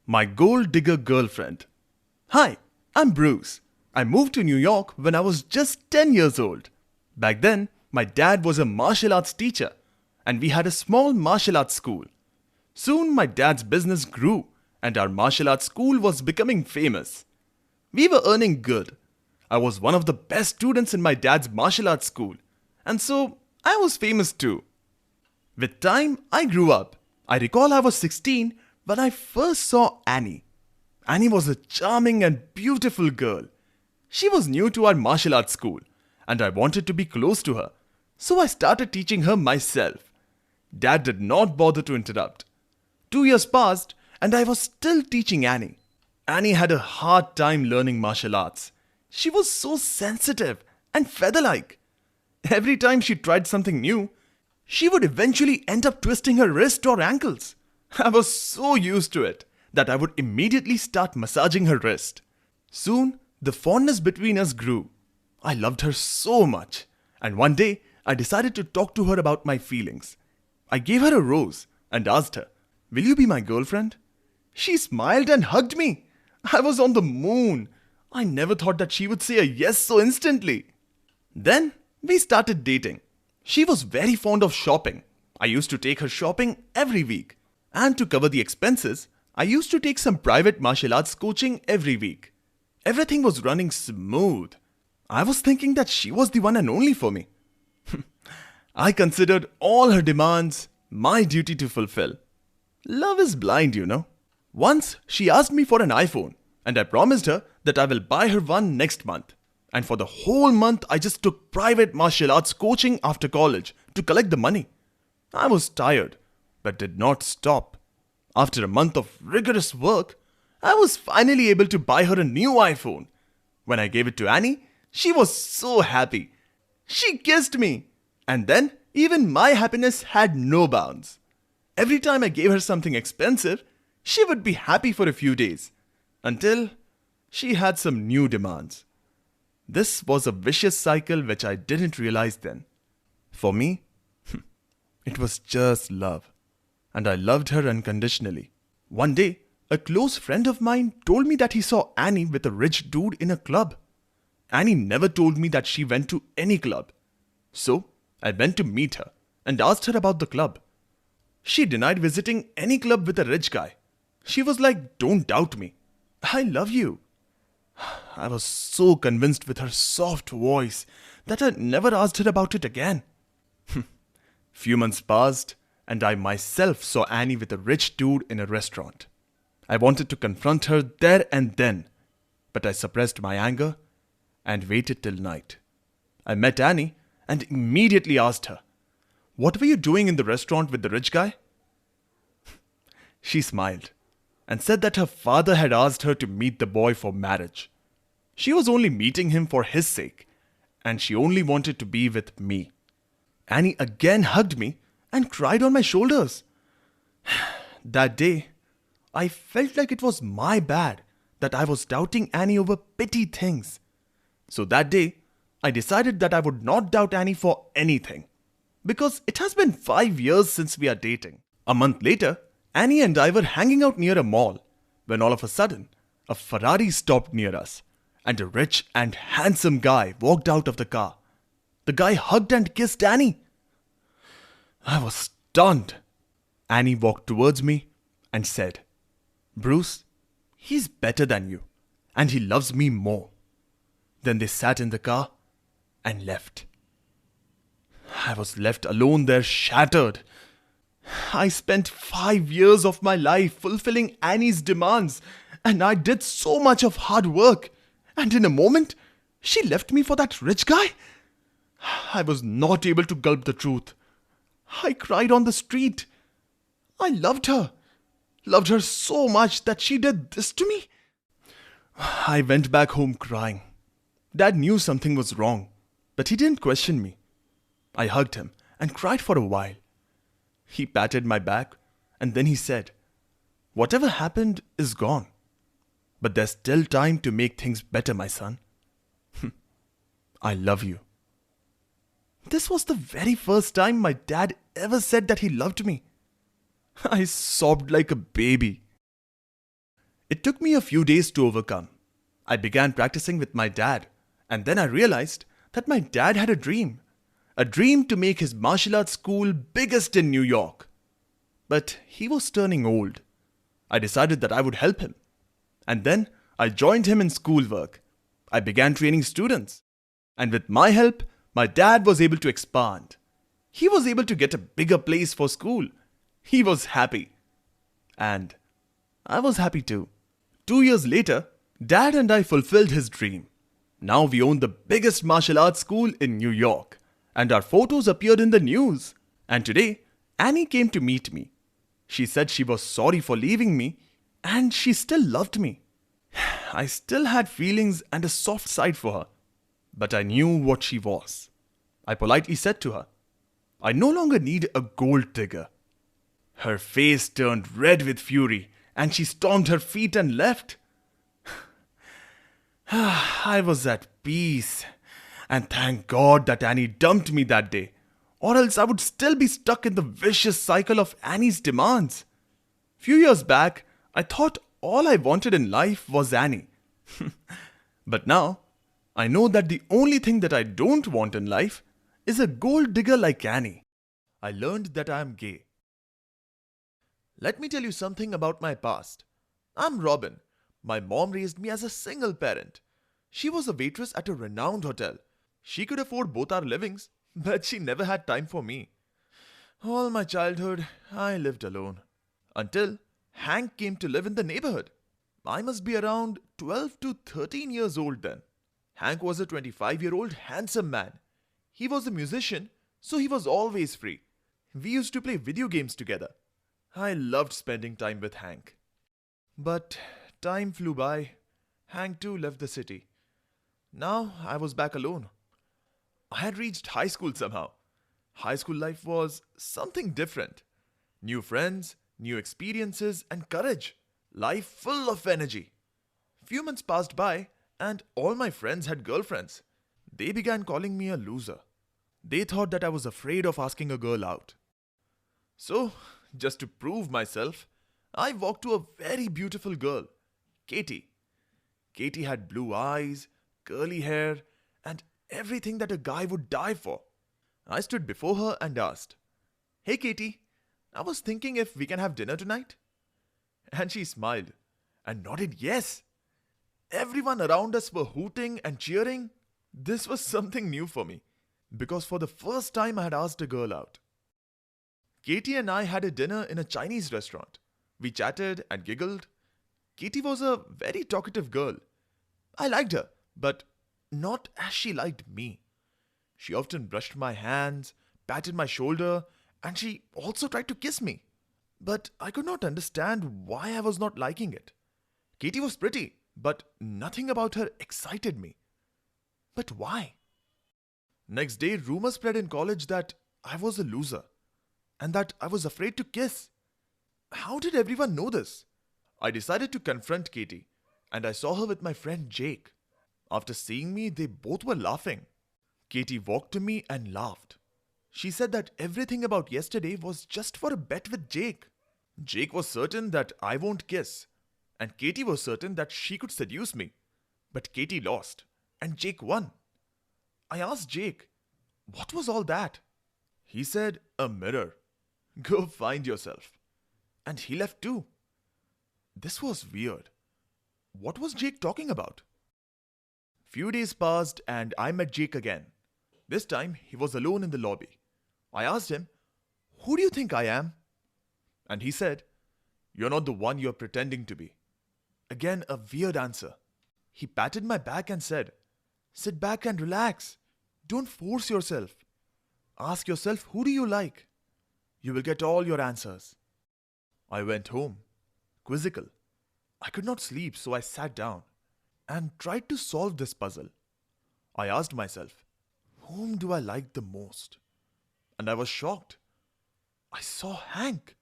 My gold digger girlfriend. Hi, I'm Bruce. I moved to New York when I was just 10 years old. Back then, my dad was a martial arts teacher, and we had a small martial arts school. Soon, my dad's business grew, and our martial arts school was becoming famous. We were earning good. I was one of the best students in my dad's martial arts school, and so I was famous too. With time, I grew up. I recall I was 16 when I first saw Annie. Annie was a charming and beautiful girl. She was new to our martial arts school, and I wanted to be close to her, so I started teaching her myself. Dad did not bother to interrupt. 2 years passed, and I was still teaching Annie. Annie had a hard time learning martial arts. She was so sensitive and feather-like. Every time she tried something new, she would eventually end up twisting her wrist or ankles. I was so used to it that I would immediately start massaging her wrist. Soon, the fondness between us grew. I loved her so much, and one day I decided to talk to her about my feelings. I gave her a rose and asked her, "Will you be my girlfriend?" She smiled and hugged me. I was on the moon. I never thought that she would say a yes so instantly. Then we started dating. She was very fond of shopping. I used to take her shopping every week. And to cover the expenses, I used to take some private martial arts coaching every week. Everything was running smooth. I was thinking that she was the one and only for me. I considered all her demands my duty to fulfill. Love is blind, you know. Once she asked me for an iPhone, and I promised her that I will buy her one next month. And for the whole month, I just took private martial arts coaching after college to collect the money. I was tired, but did not stop. After a month of rigorous work, I was finally able to buy her a new iPhone. When I gave it to Annie, she was so happy. She kissed me. And then, even my happiness had no bounds. Every time I gave her something expensive, she would be happy for a few days. Until she had some new demands. This was a vicious cycle which I didn't realize then. For me, it was just love. And I loved her unconditionally. One day, a close friend of mine told me that he saw Annie with a rich dude in a club. Annie never told me that she went to any club. So, I went to meet her and asked her about the club. She denied visiting any club with a rich guy. She was like, "Don't doubt me. I love you." I was so convinced with her soft voice that I never asked her about it again. Few months passed, and I myself saw Annie with a rich dude in a restaurant. I wanted to confront her there and then, but I suppressed my anger and waited till night. I met Annie and immediately asked her, "What were you doing in the restaurant with the rich guy?" She smiled and said that her father had asked her to meet the boy for marriage. She was only meeting him for his sake, and she only wanted to be with me. Annie again hugged me and cried on my shoulders. That day, I felt like it was my bad that I was doubting Annie over petty things. So that day, I decided that I would not doubt Annie for anything. Because it has been 5 years since we are dating. A month later, Annie and I were hanging out near a mall when all of a sudden, a Ferrari stopped near us and a rich and handsome guy walked out of the car. The guy hugged and kissed Annie. I was stunned. Annie walked towards me and said, "Bruce, he's better than you and he loves me more." Then they sat in the car and left. I was left alone there, shattered. I spent 5 years of my life fulfilling Annie's demands, and I did so much of hard work. And in a moment, she left me for that rich guy. I was not able to gulp the truth. I cried on the street. I loved her so much that she did this to me. I went back home crying. Dad knew something was wrong, but he didn't question me. I hugged him and cried for a while. He patted my back and then he said, "Whatever happened is gone. But there's still time to make things better, my son. I love you." This was the very first time my dad ever said that he loved me. I sobbed like a baby. It took me a few days to overcome. I began practicing with my dad, and then I realized that my dad had a dream. A dream to make his martial arts school biggest in New York. But he was turning old. I decided that I would help him. And then I joined him in schoolwork. I began training students. And with my help, my dad was able to expand. He was able to get a bigger place for school. He was happy. And I was happy too. 2 years later, Dad and I fulfilled his dream. Now we own the biggest martial arts school in New York. And our photos appeared in the news. And today, Annie came to meet me. She said she was sorry for leaving me, and she still loved me. I still had feelings and a soft side for her, but I knew what she was. I politely said to her, I no longer need a gold digger. Her face turned red with fury, and she stomped her feet and left. I was at peace, and thank God that Annie dumped me that day, or else I would still be stuck in the vicious cycle of Annie's demands. Few years back, I thought all I wanted in life was Annie. But now, I know that the only thing that I don't want in life is a gold digger like Annie. I learned that I am gay. Let me tell you something about my past. I'm Robin. My mom raised me as a single parent. She was a waitress at a renowned hotel. She could afford both our livings, but she never had time for me. All my childhood, I lived alone. Until Hank came to live in the neighborhood. I must be around 12 to 13 years old then. Hank was a 25-year-old handsome man. He was a musician, so he was always free. We used to play video games together. I loved spending time with Hank. But time flew by. Hank too left the city. Now I was back alone. I had reached high school somehow. High school life was something different. New friends, new experiences and courage. Life full of energy. Few months passed by and all my friends had girlfriends. They began calling me a loser. They thought that I was afraid of asking a girl out. So, just to prove myself, I walked to a very beautiful girl, Katie. Katie had blue eyes, curly hair, and everything that a guy would die for. I stood before her and asked, Hey Katie, I was thinking if we can have dinner tonight. And she smiled and nodded yes. Everyone around us were hooting and cheering. This was something new for me, because for the first time I had asked a girl out. Katie and I had a dinner in a Chinese restaurant. We chatted and giggled. Katie was a very talkative girl. I liked her, but not as she liked me. She often brushed my hands, patted my shoulder, and she also tried to kiss me. But I could not understand why I was not liking it. Katie was pretty, but nothing about her excited me. But why? Next day, rumors spread in college that I was a loser and that I was afraid to kiss. How did everyone know this? I decided to confront Katie, and I saw her with my friend Jake. After seeing me, they both were laughing. Katie walked to me and laughed. She said that everything about yesterday was just for a bet with Jake. Jake was certain that I won't kiss, and Katie was certain that she could seduce me. But Katie lost, and Jake won. I asked Jake, what was all that? He said, a mirror. Go find yourself. And he left too. This was weird. What was Jake talking about? Few days passed and I met Jake again. This time he was alone in the lobby. I asked him, who do you think I am? And he said, you're not the one you're pretending to be. Again, a weird answer. He patted my back and said, sit back and relax. Don't force yourself. Ask yourself, who do you like? You will get all your answers. I went home, quizzical. I could not sleep, so I sat down and tried to solve this puzzle. I asked myself, whom do I like the most? And I was shocked. I saw Hank.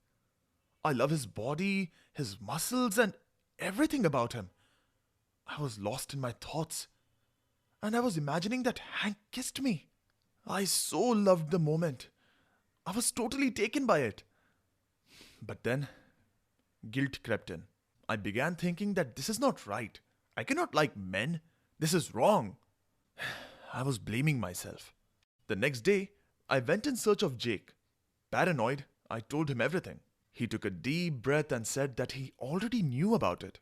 I love his body, his muscles, and everything about him. I was lost in my thoughts, and I was imagining that Hank kissed me. I so loved the moment. I was totally taken by it. But then, guilt crept in. I began thinking that this is not right. I cannot like men. This is wrong. I was blaming myself. The next day, I went in search of Jake. Paranoid, I told him everything. He took a deep breath and said that he already knew about it.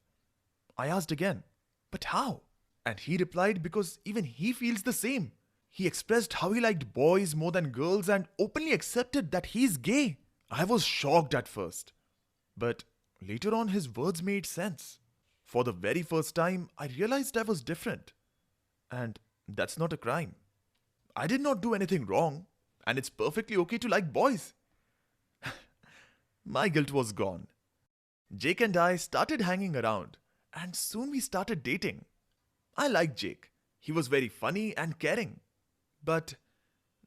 I asked again, but how? And he replied because even he feels the same. He expressed how he liked boys more than girls and openly accepted that he's gay. I was shocked at first. But later on his words made sense. For the very first time, I realized I was different. And that's not a crime. I did not do anything wrong, and it's perfectly okay to like boys. My guilt was gone. Jake and I started hanging around, and soon we started dating. I liked Jake. He was very funny and caring. But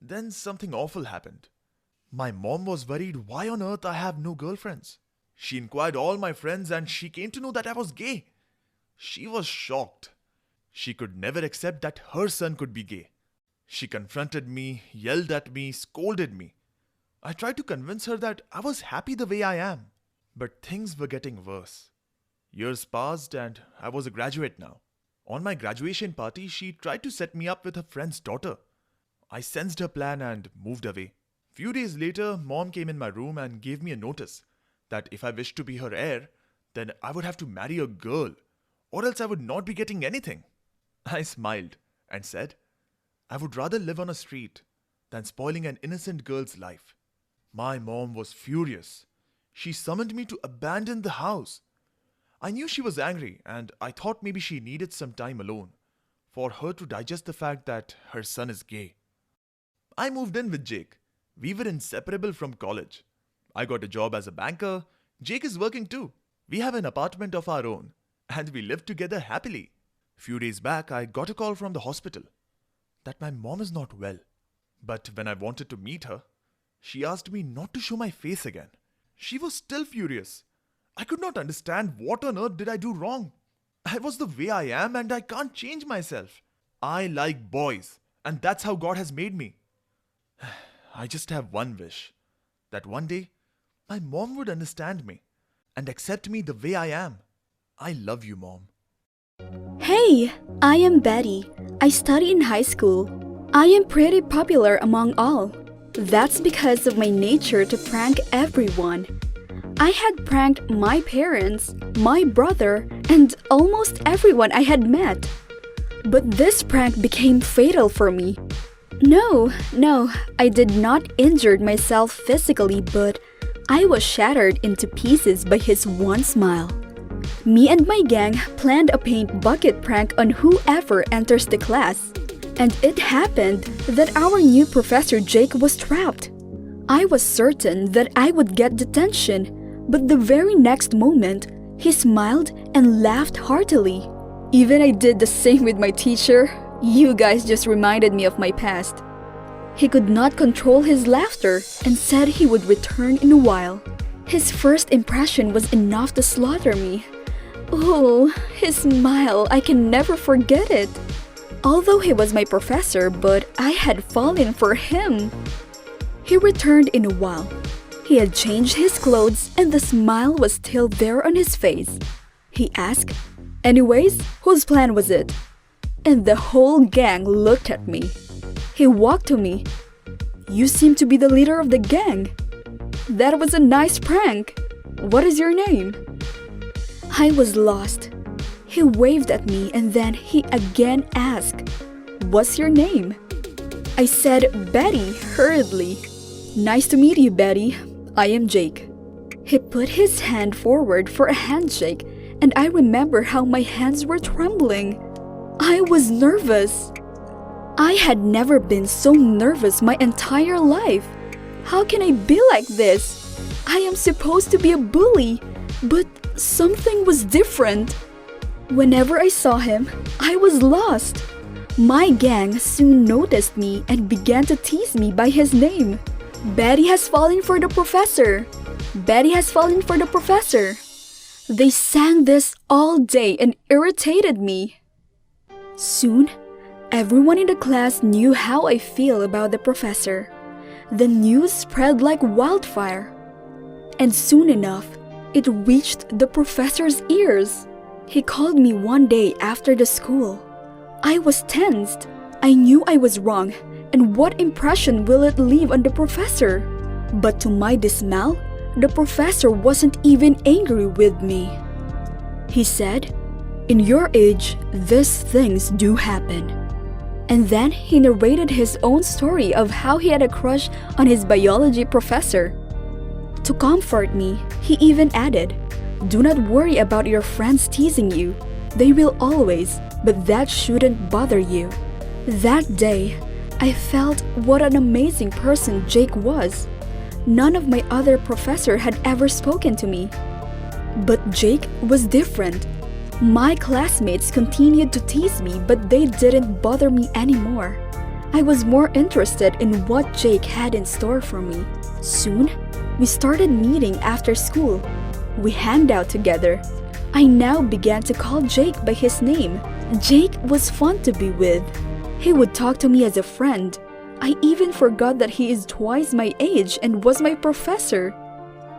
then something awful happened. My mom was worried why on earth I have no girlfriends. She inquired all my friends and she came to know that I was gay. She was shocked. She could never accept that her son could be gay. She confronted me, yelled at me, scolded me. I tried to convince her that I was happy the way I am. But things were getting worse. Years passed and I was a graduate now. On my graduation party, she tried to set me up with her friend's daughter. I sensed her plan and moved away. Few days later, Mom came in my room and gave me a notice that if I wished to be her heir, then I would have to marry a girl, or else I would not be getting anything. I smiled and said, I would rather live on a street than spoiling an innocent girl's life. My mom was furious. She summoned me to abandon the house. I knew she was angry and I thought maybe she needed some time alone for her to digest the fact that her son is gay. I moved in with Jake. We were inseparable from college. I got a job as a banker. Jake is working too. We have an apartment of our own and we live together happily. Few days back, I got a call from the hospital that my mom is not well. But when I wanted to meet her, she asked me not to show my face again. She was still furious. I could not understand what on earth did I do wrong. I was the way I am and I can't change myself. I like boys and that's how God has made me. I just have one wish, that one day my mom would understand me and accept me the way I am. I love you, Mom. Hey, I am Betty. I study in high school. I am pretty popular among all. That's because of my nature to prank everyone. I had pranked my parents, my brother, and almost everyone I had met. But this prank became fatal for me. No, I did not injure myself physically, but I was shattered into pieces by his one smile. Me and my gang planned a paint bucket prank on whoever enters the class. And it happened that our new Professor Jake was trapped. I was certain that I would get detention, but the very next moment, he smiled and laughed heartily. Even I did the same with my teacher. You guys just reminded me of my past. He could not control his laughter and said he would return in a while. His first impression was enough to slaughter me. Oh, his smile, I can never forget it. Although he was my professor, but I had fallen for him. He returned in a while. He had changed his clothes and the smile was still there on his face. He asked, anyways, whose plan was it? And the whole gang looked at me. He walked to me. You seem to be the leader of the gang. That was a nice prank. What is your name? I was lost. He waved at me and then he again asked, what's your name? I said Betty hurriedly. Nice to meet you, Betty. I am Jake. He put his hand forward for a handshake and I remember how my hands were trembling. I was nervous. I had never been so nervous my entire life. How can I be like this? I am supposed to be a bully, but something was different. Whenever I saw him, I was lost. My gang soon noticed me and began to tease me by his name. Betty has fallen for the professor. Betty has fallen for the professor. They sang this all day and irritated me. Soon, everyone in the class knew how I feel about the professor. The news spread like wildfire. And soon enough, It reached the professor's ears. He called me one day after the school. I was tensed. I knew I was wrong, and what impression will it leave on the professor? But to my dismay, the professor wasn't even angry with me. He said, "In your age, these things do happen." And then he narrated his own story of how he had a crush on his biology professor. To comfort me, he even added, "Do not worry about your friends teasing you. They will always, but that shouldn't bother you." That day, I felt what an amazing person Jake was. None of my other professor had ever spoken to me. But Jake was different. My classmates continued to tease me, but they didn't bother me anymore. I was more interested in what Jake had in store for me. Soon, we started meeting after school. We hanged out together. I now began to call Jake by his name. Jake was fun to be with. He would talk to me as a friend. I even forgot that he is twice my age and was my professor.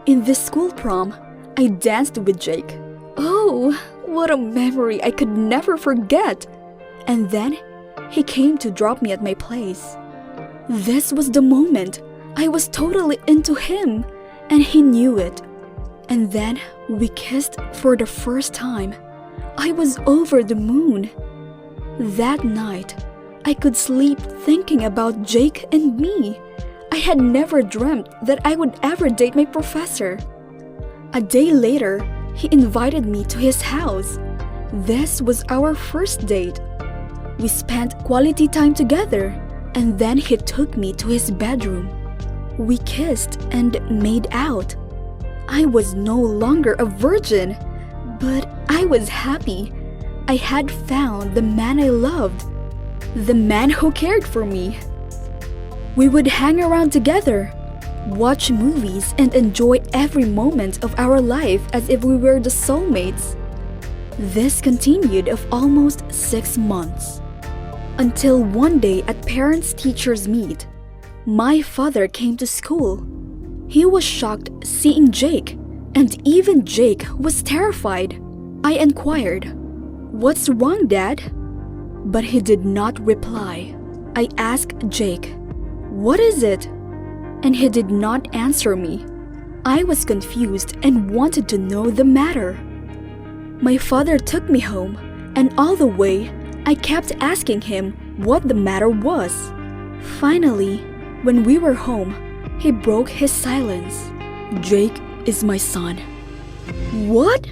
In this school prom, I danced with Jake. Oh, what a memory I could never forget. And then, he came to drop me at my place. This was the moment. I was totally into him, and he knew it. And then, we kissed for the first time. I was over the moon. That night, I could sleep thinking about Jake and me. I had never dreamt that I would ever date my professor. A day later, he invited me to his house. This was our first date. We spent quality time together, and then he took me to his bedroom. We kissed and made out. I was no longer a virgin, but I was happy. I had found the man I loved. The man who cared for me. We would hang around together, watch movies, and enjoy every moment of our life as if we were the soulmates. This continued of almost 6 months. Until one day at parents-teachers meet, my father came to school. He was shocked seeing Jake, and even Jake was terrified. I inquired, "What's wrong, Dad?" But he did not reply. I asked Jake, "What is it?" And he did not answer me. I was confused and wanted to know the matter. My father took me home, and all the way, I kept asking him what the matter was. Finally, when we were home, he broke his silence. "Jake is my son." What?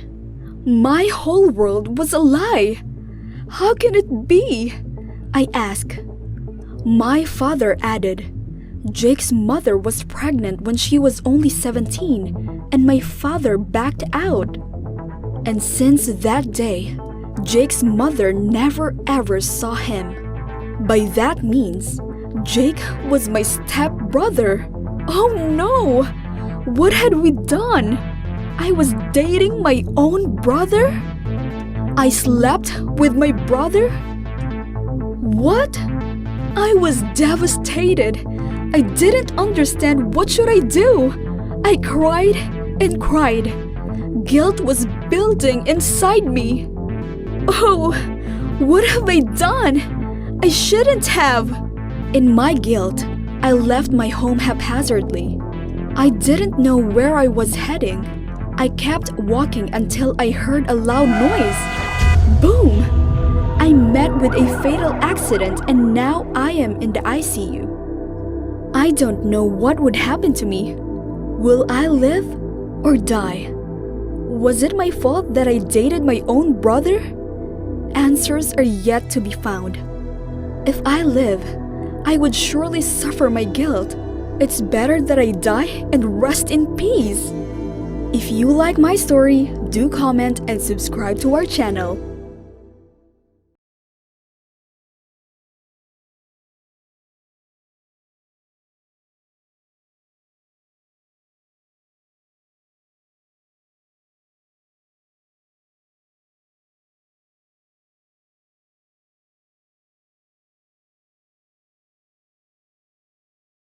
My whole world was a lie. How can it be? I asked. My father added, "Jake's mother was pregnant when she was only 17, and my father backed out." And since that day, Jake's mother never ever saw him. By that means, Jake was my stepbrother. Oh no! What had we done? I was dating my own brother? I slept with my brother? What? I was devastated. I didn't understand what should I do. I cried and cried. Guilt was building inside me. Oh, what have I done? I shouldn't have. In my guilt, I left my home haphazardly. I didn't know where I was heading. I kept walking until I heard a loud noise. Boom! I met with a fatal accident and now I am in the ICU. I don't know what would happen to me. Will I live or die? Was it my fault that I dated my own brother? Answers are yet to be found. If I live, I would surely suffer my guilt. It's better that I die and rest in peace. If you like my story, do comment and subscribe to our channel.